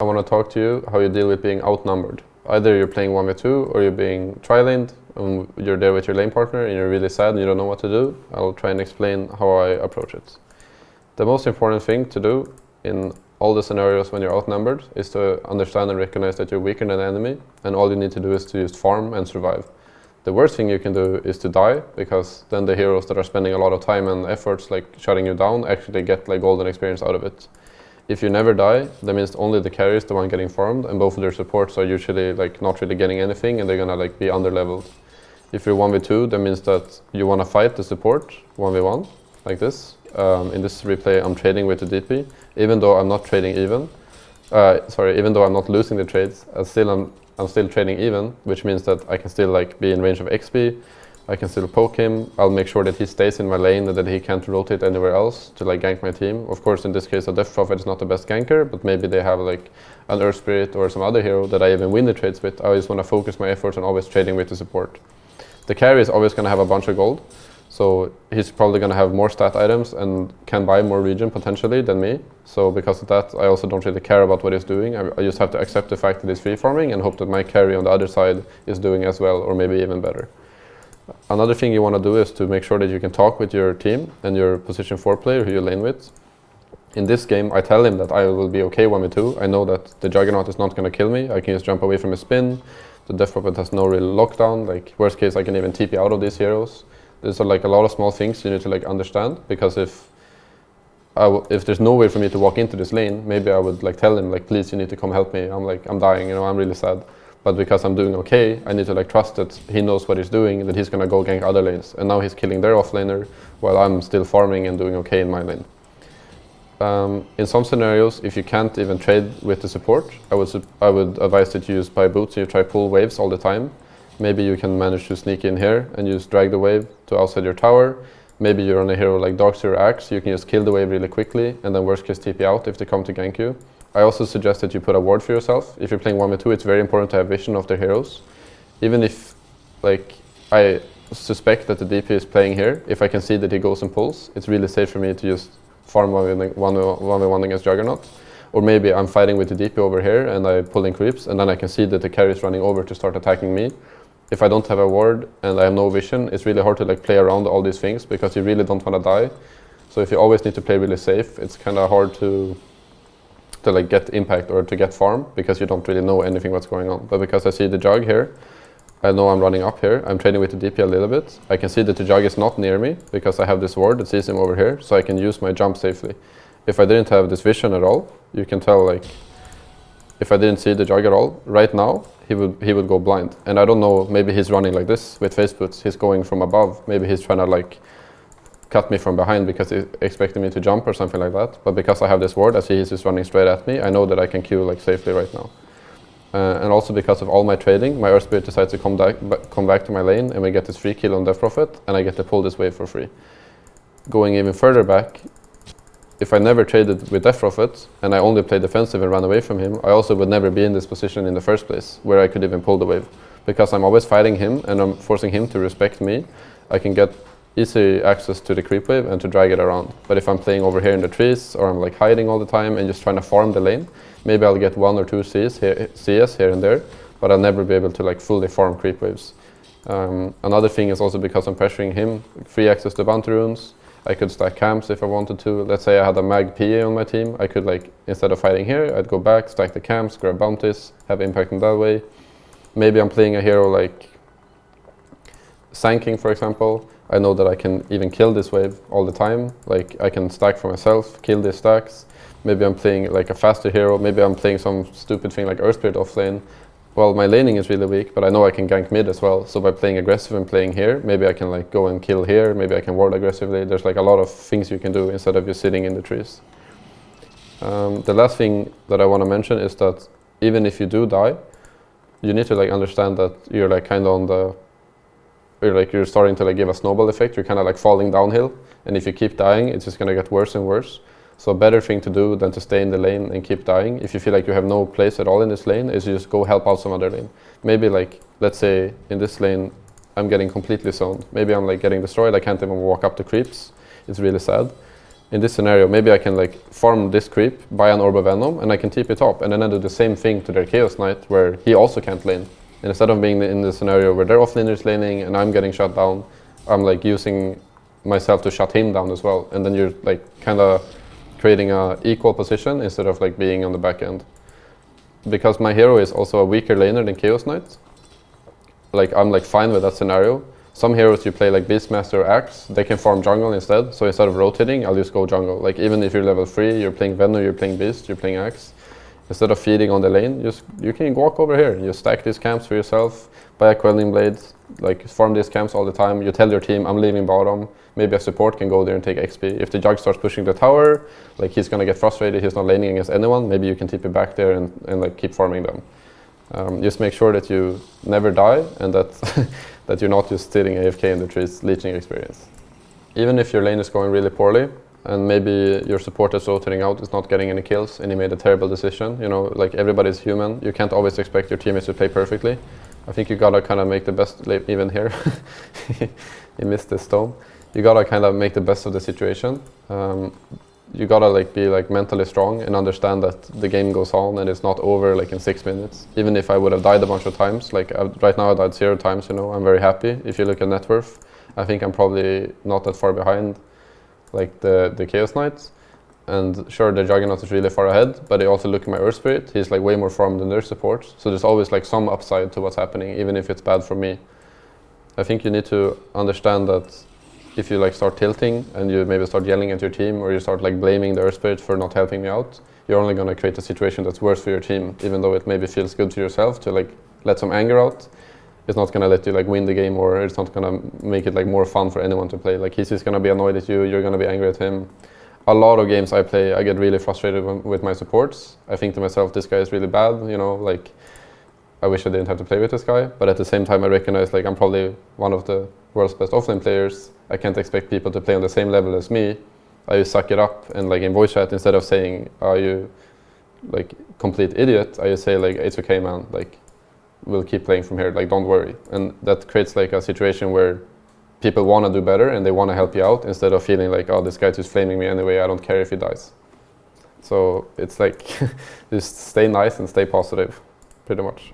I want to talk to you how you deal with being outnumbered. Either you're playing 1v2 or you're being tri-laned and you're there with your lane partner and you're really sad and you don't know what to do. I'll try and explain how I approach it. The most important thing to do in all the scenarios when you're outnumbered is to understand and recognize that you're weaker than the enemy, and all you need to do is to just farm and survive. The worst thing you can do is to die, because then the heroes that are spending a lot of time and efforts like shutting you down actually get like golden experience out of it. If you never die, that means only the carry is the one getting farmed, and both of their supports are usually like not really getting anything, and they're gonna like be under leveled. If you're 1v2, that means that you wanna fight the support 1v1 like this. In this replay, I'm trading with the DP, even though I'm not trading even. Even though I'm not losing the trades, I'm still trading even, which means that I can still like be in range of XP. I can still poke him. I'll make sure that he stays in my lane and that he can't rotate anywhere else to like gank my team. Of course, in this case, a Death Prophet is not the best ganker, but maybe they have like an Earth Spirit or some other hero that I even win the trades with. I always want to focus my efforts on always trading with the support. The carry is always going to have a bunch of gold, so he's probably going to have more stat items and can buy more regen potentially than me. So because of that, I also don't really care about what he's doing. I just have to accept the fact that he's free farming and hope that my carry on the other side is doing as well, or maybe even better. Another thing you want to do is to make sure that you can talk with your team and your position 4 player who you lane with. In this game, I tell him that I will be okay 1v2. I know that the Juggernaut is not going to kill me. I can just jump away from his spin. The Death Prophet has no real lockdown. Like worst case, I can even TP out of these heroes. There's like a lot of small things you need to like understand, because if there's no way for me to walk into this lane, maybe I would like tell him like, please, you need to come help me. I'm dying. I'm really sad. But because I'm doing okay, I need to like trust that he knows what he's doing, that he's gonna go gank other lanes. And now he's killing their offlaner while I'm still farming and doing okay in my lane. In some scenarios, if you can't even trade with the support, I would advise that you use buy boots and you try pull waves all the time. Maybe you can manage to sneak in here and just drag the wave to outside your tower. Maybe you're on a hero like Darkseer or Axe, you can just kill the wave really quickly and then worst case TP out if they come to gank you. I also suggest that you put a ward for yourself. If you're playing 1v2, it's very important to have vision of their heroes. Even if like I suspect that the DP is playing here, if I can see that he goes and pulls, it's really safe for me to just farm 1v1 against Juggernaut. Or maybe I'm fighting with the DP over here and I pull in creeps, and then I can see that the carry is running over to start attacking me. If I don't have a ward and I have no vision, it's really hard to like play around all these things, because you really don't want to die. So if you always need to play really safe, it's kind of hard to like get impact or to get farm, because you don't really know anything what's going on. But because I see the Jug here, I know I'm running up here. I'm trading with the DP a little bit. I can see that the Jug is not near me because I have this ward that sees him over here, so I can use my jump safely. If I didn't have this vision at all, you can tell like if I didn't see the Jug at all, right now he would go blind. And I don't know, maybe he's running like this with face boots. He's going from above. Maybe he's trying to like cut me from behind because he's expecting me to jump or something like that. But because I have this ward, I see he's just running straight at me. I know that I can queue like safely right now. And also because of all my trading, my Earth Spirit decides to come back to my lane, and we get this free kill on Death Prophet, and I get to pull this wave for free. Going even further back, if I never traded with Death Prophet and I only played defensive and ran away from him, I also would never be in this position in the first place where I could even pull the wave. Because I'm always fighting him and I'm forcing him to respect me, I can get easy access to the creep wave and to drag it around. But if I'm playing over here in the trees, or I'm like hiding all the time and just trying to farm the lane, maybe I'll get 1 or 2 CS here and there, but I'll never be able to like fully farm creep waves. Another thing is also because I'm pressuring him, free access to bounty runes. I could stack camps if I wanted to. Let's say I had a mag PA on my team, I could like, instead of fighting here, I'd go back, stack the camps, grab bounties, have impact in that way. Maybe I'm playing a hero like Sanking, for example. I know that I can even kill this wave all the time. Like I can stack for myself, kill these stacks. Maybe I'm playing like a faster hero. Maybe I'm playing some stupid thing like Earth Spirit off lane. Well, my laning is really weak, but I know I can gank mid as well. So by playing aggressive and playing here, maybe I can like go and kill here. Maybe I can ward aggressively. There's like a lot of things you can do instead of just sitting in the trees. The last thing that I want to mention is that even if you do die, you need to like understand that you're like kind of on the you're starting to like give a snowball effect. You're kind of like falling downhill, and if you keep dying, it's just gonna get worse and worse. So a better thing to do than to stay in the lane and keep dying, if you feel like you have no place at all in this lane, is you just go help out some other lane. Maybe like, let's say in this lane, I'm getting completely zoned. Maybe I'm like getting destroyed. I can't even walk up the creeps. It's really sad. in this scenario, maybe I can like farm this creep, buy an Orb of Venom, and I can TP top, and then I do the same thing to their Chaos Knight, where he also can't lane. And instead of being in the scenario where their offlaner is laning and I'm getting shut down, I'm like using myself to shut him down as well. And then you're like kind of creating a equal position instead of like being on the back end. Because my hero is also a weaker laner than Chaos Knight, like I'm like fine with that scenario. Some heroes you play like Beastmaster or Axe, they can farm jungle instead. So instead of rotating, I'll just go jungle. Like even if you're level 3, you're playing Venom, you're playing Beast, you're playing Axe. Instead of feeding on the lane, you can walk over here. You stack these camps for yourself, buy a Quelling Blade, like farm these camps all the time. You tell your team, I'm leaving bottom. Maybe a support can go there and take XP. If the Jug starts pushing the tower, like he's gonna get frustrated, he's not laning against anyone, maybe you can TP back there and like keep farming them. Just make sure that you never die and that, that you're not just sitting AFK in the trees leeching experience. Even if your lane is going really poorly, and maybe your support that's rotating out is not getting any kills and you made a terrible decision, you know, like everybody's human, you can't always expect your teammates to play perfectly. I think you gotta kind of make the best, even here, you missed this stone. You gotta kind of make the best of the situation. You gotta like be like mentally strong and understand that the game goes on and it's not over like in 6 minutes. Even if I would have died a bunch of times, like right now I died 0 times, you know, I'm very happy. If you look at net worth, I think I'm probably not that far behind like the Chaos Knights. And sure, the Juggernaut is really far ahead, but I also look at my Earth Spirit, he's like way more farmed than their supports. So there's always like some upside to what's happening, even if it's bad for me. I think you need to understand that if you like start tilting and you maybe start yelling at your team or you start like blaming the Earth Spirit for not helping me out, you're only gonna create a situation that's worse for your team, even though it maybe feels good to yourself to like let some anger out. It's not gonna let you like win the game, or it's not gonna make it like more fun for anyone to play. Like he's just gonna be annoyed at you, you're gonna be angry at him. A lot of games I play, I get really frustrated with my supports. I think to myself, this guy is really bad, you know, like I wish I didn't have to play with this guy. But at the same time, I recognize like I'm probably one of the world's best offlane players. I can't expect people to play on the same level as me. I just suck it up, and like in voice chat, instead of saying, are you like complete idiot, I just say like, it's okay man, like we'll keep playing from here, like don't worry. And that creates like a situation where people want to do better and they want to help you out instead of feeling like, oh, this guy's just flaming me anyway, I don't care if he dies. So it's like, just stay nice and stay positive, pretty much.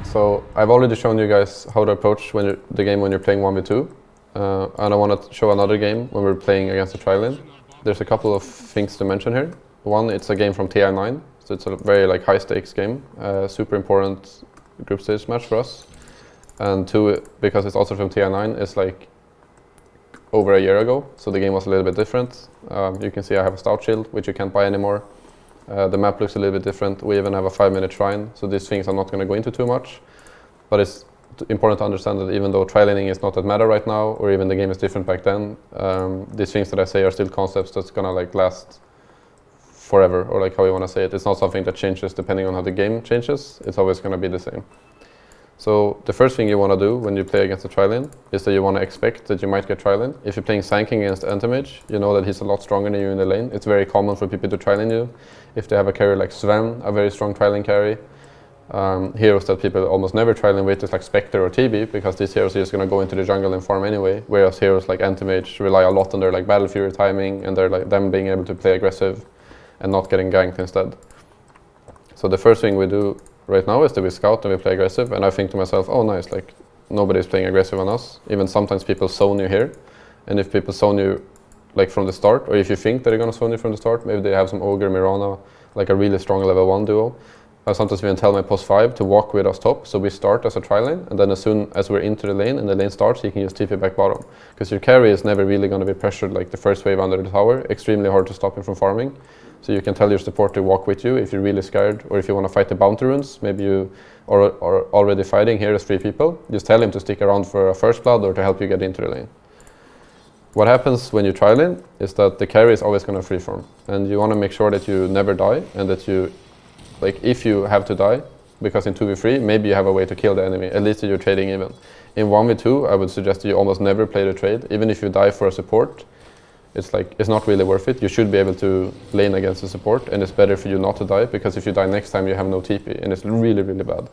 So I've already shown you guys how to approach the game when you're playing 1v2. And I want to show another game when we're playing against a tri-lane. There's a couple of things to mention here. One, it's a game from TI9, so it's a very like high stakes game, super important group stage match for us. And two, because it's also from TI9, it's like over a year ago, so the game was a little bit different. You can see I have a stout shield, which you can't buy anymore. The map looks a little bit different. We even have a 5-minute shrine, so these things I'm not going to go into too much. But it's important to understand that even though tri-laning is not that meta right now, or even the game is different back then, these things that I say are still concepts that's going to like last forever, or like how you want to say it. It's not something that changes depending on how the game changes. It's always going to be the same. So the first thing you want to do when you play against a tri-lane is that you want to expect that you might get tri-lane. If you're playing Sanking against Anti-Mage, you know that he's a lot stronger than you in the lane. It's very common for people to tri-lane you. If they have a carry like Sven, a very strong tri-lane carry, heroes that people almost never tri-lane with is like Spectre or TB, because these heroes are just going to go into the jungle and farm anyway, whereas heroes like Anti-Mage rely a lot on their like Battle Fury timing and their like them being able to play aggressive and not getting ganked instead. So the first thing we do right now is that we scout and we play aggressive, and I think to myself, oh nice, like nobody's playing aggressive on us. Even sometimes people zone you here, and if people zone you like from the start, or if you think that they're gonna zone you from the start, maybe they have some Ogre, Mirana, like a really strong level 1 duo. I sometimes even tell my post 5 to walk with us top, so we start as a tri-lane, and then as soon as we're into the lane and the lane starts, you can just TP back bottom. Because your carry is never really going to be pressured like the first wave under the tower, extremely hard to stop him from farming. So you can tell your support to walk with you if you're really scared, or if you want to fight the bounty runes, maybe you are already fighting here as 3 people, just tell him to stick around for a first blood or to help you get into the lane. What happens when you tri-lane is that the carry is always going to freeform, and you want to make sure that you never die, and that you, like if you have to die, because in 2v3 maybe you have a way to kill the enemy, at least you're trading even. In 1v2 I would suggest that you almost never play the trade, even if you die for a support. It's not really worth it. You should be able to lane against the support, and it's better for you not to die, because if you die next time you have no TP, and it's really, really bad.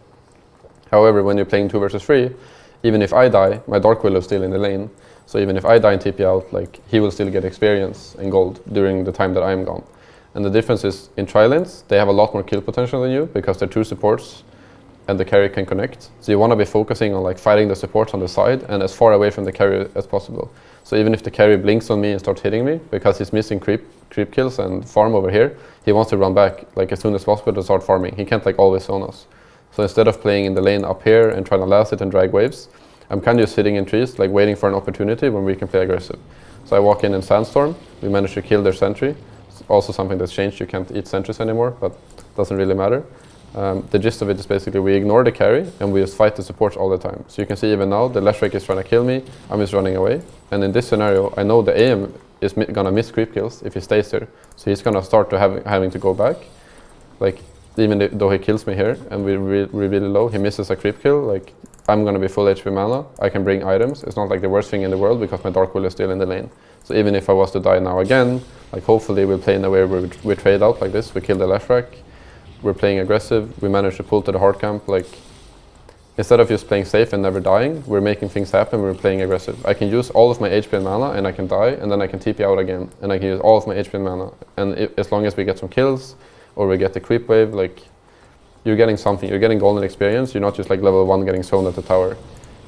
However, when you're playing 2 versus 3, even if I die, my Dark Willow is still in the lane, So even if I die and TP out, like he will still get experience and gold during the time that I'm gone. And the difference is in tri-lanes, they have a lot more kill potential than you because they're two supports and the carry can connect. So you want to be focusing on like fighting the supports on the side and as far away from the carry as possible. So even if the carry blinks on me and starts hitting me, because he's missing creep kills and farm over here, he wants to run back like as soon as possible to start farming. He can't like always zone us. So instead of playing in the lane up here and trying to last it and drag waves, I'm kind of just sitting in trees, like waiting for an opportunity when we can play aggressive. So I walk in Sandstorm, we manage to kill their sentry. It's also something that's changed, you can't eat sentries anymore, but doesn't really matter. The gist of it is basically we ignore the carry and we just fight the supports all the time. So you can see even now the Leshrac is trying to kill me, I'm just running away. And in this scenario, I know the AM is gonna miss creep kills if he stays here. So he's gonna start to having to go back. Like even though he kills me here and we're really low, he misses a creep kill. Like I'm gonna be full HP mana, I can bring items. It's not like the worst thing in the world because my Dark Will is still in the lane. So even if I was to die now again, like hopefully we'll play in a way where we trade out like this, we kill the Leshrac. We're playing aggressive, we manage to pull to the hard camp, like instead of just playing safe and never dying, we're making things happen, we're playing aggressive. I can use all of my HP and mana and I can die and then I can TP out again and I can use all of my HP and mana. And as long as we get some kills or we get the creep wave, like you're getting something, you're getting golden experience, you're not just like level 1 getting zoned at the tower.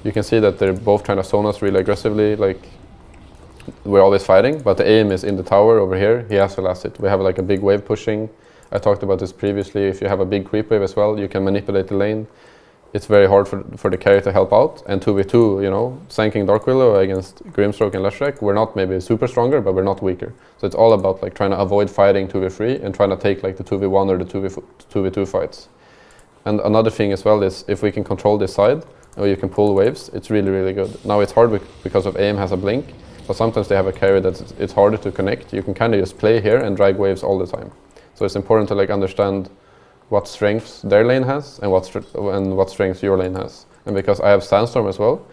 You can see that they're both trying to zone us really aggressively, like we're always fighting, but the aim is in the tower over here, he has to last it. We have like a big wave pushing. I talked about this previously, if you have a big creep wave as well, you can manipulate the lane. It's very hard for the carry to help out, and 2v2, you know, Sanking Dark Willow against Grimstroke and Leshrac, we're not maybe super stronger, but we're not weaker. So it's all about like trying to avoid fighting 2v3 and trying to take like the 2v1 or the 2v2 fights. And another thing as well is if we can control this side, or you can pull waves, it's really, really good. Now it's hard because of AIM has a blink, but sometimes they have a carry that it's harder to connect. You can kind of just play here and drag waves all the time. So it's important to like understand what strengths their lane has and what strengths your lane has. And because I have Sandstorm as well,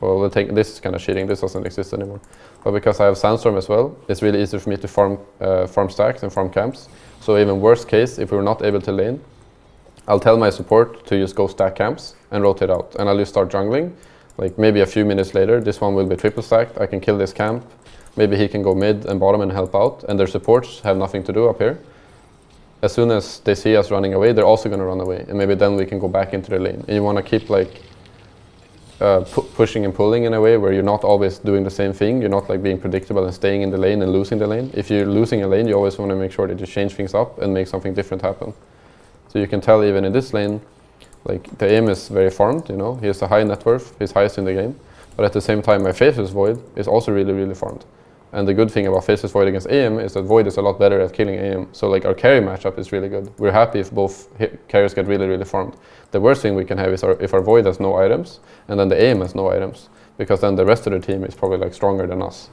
this is kind of cheating, this doesn't exist anymore. But because I have Sandstorm as well, it's really easy for me to farm stacks and farm camps. So even worst case, if we're not able to lane, I'll tell my support to just go stack camps and rotate out. And I'll just start jungling. Like maybe a few minutes later, this one will be triple stacked, I can kill this camp. Maybe he can go mid and bottom and help out, and their supports have nothing to do up here. As soon as they see us running away, they're also going to run away, and maybe then we can go back into the lane. And you want to keep like pushing and pulling in a way where you're not always doing the same thing. You're not like being predictable and staying in the lane and losing the lane. If you're losing a lane, you always want to make sure that you change things up and make something different happen. So you can tell even in this lane, like the aim is very farmed, you know, he has a high net worth, he's highest in the game. But at the same time, my Faceless Void is also really, really farmed. And the good thing about Faceless Void against AM is that Void is a lot better at killing AM. So like our carry matchup is really good. We're happy if both carriers get really, really farmed. The worst thing we can have is if our Void has no items and then the AM has no items, because then the rest of the team is probably like stronger than us.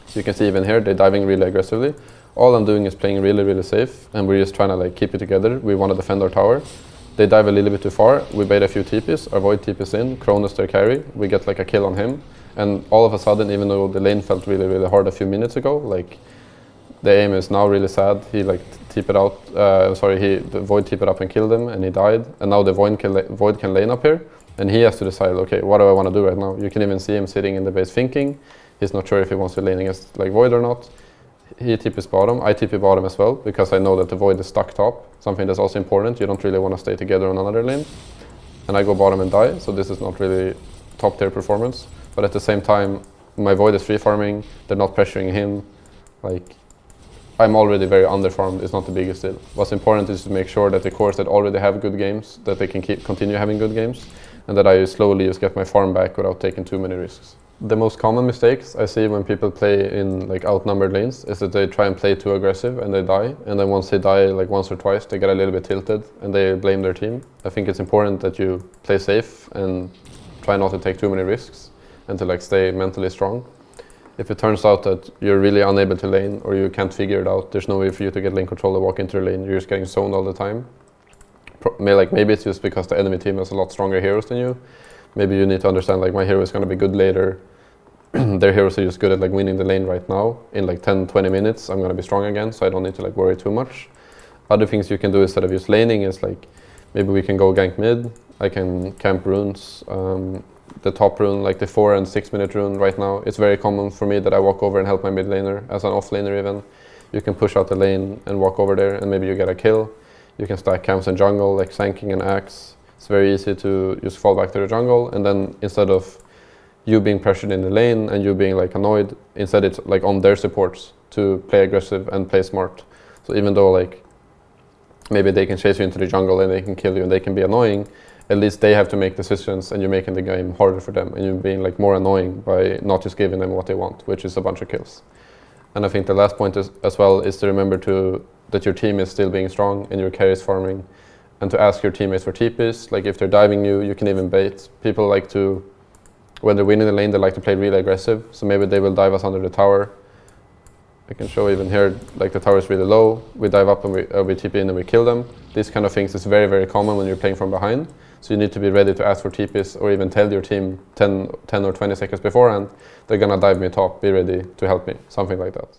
So you can see even here, they're diving really aggressively. All I'm doing is playing really, really safe, and we're just trying to like keep it together. We want to defend our tower. They dive a little bit too far. We bait a few TPs, our Void TPs in, Cronus their carry. We get like a kill on him. And all of a sudden, even though the lane felt really, really hard a few minutes ago, like the aim is now really sad. He like the Void TP'd up and killed him, and he died. And now the Void can lane up here, and he has to decide, okay, what do I want to do right now? You can even see him sitting in the base thinking. He's not sure if he wants to lane against like Void or not. He TP's bottom, I TP bottom as well, because I know that the Void is stuck top, something that's also important. You don't really want to stay together on another lane. And I go bottom and die, so this is not really top tier performance. But at the same time, my Void is free farming, they're not pressuring him. Like, I'm already very underfarmed, it's not the biggest deal. What's important is to make sure that the cores that already have good games, that they can continue having good games, and that I slowly just get my farm back without taking too many risks. The most common mistakes I see when people play in like outnumbered lanes is that they try and play too aggressive and they die. And then once they die like once or twice, they get a little bit tilted and they blame their team. I think it's important that you play safe and try not to take too many risks and to like stay mentally strong. If it turns out that you're really unable to lane or you can't figure it out, there's no way for you to get lane control or walk into the lane, you're just getting zoned all the time. Maybe it's just because the enemy team has a lot stronger heroes than you. Maybe you need to understand like my hero is going to be good later. Their heroes are just good at like winning the lane right now. In like 10-20 minutes I'm going to be strong again, so I don't need to like worry too much. Other things you can do instead of just laning is like maybe we can go gank mid, I can camp runes, the top rune, like the 4 and 6 minute rune right now, it's very common for me that I walk over and help my mid laner as an off laner even. You can push out the lane and walk over there and maybe you get a kill. You can stack camps in jungle like Sanking and Axe. It's very easy to just fall back to the jungle, and then instead of you being pressured in the lane and you being like annoyed, instead it's like on their supports to play aggressive and play smart. So even though like maybe they can chase you into the jungle and they can kill you and they can be annoying, at least they have to make decisions and you're making the game harder for them and you're being like more annoying by not just giving them what they want, which is a bunch of kills. And I think the last point as well is to remember that your team is still being strong and your carry is farming, and to ask your teammates for TPs. Like if they're diving you can even bait. People like to, when they're winning the lane, they like to play really aggressive, so maybe they will dive us under the tower. I can show even here, like the tower is really low, we dive up and we TP in and we kill them. These kind of things is very, very common when you're playing from behind. So you need to be ready to ask for TPs or even tell your team 10 or 20 seconds beforehand, they're gonna dive me top, be ready to help me, something like that.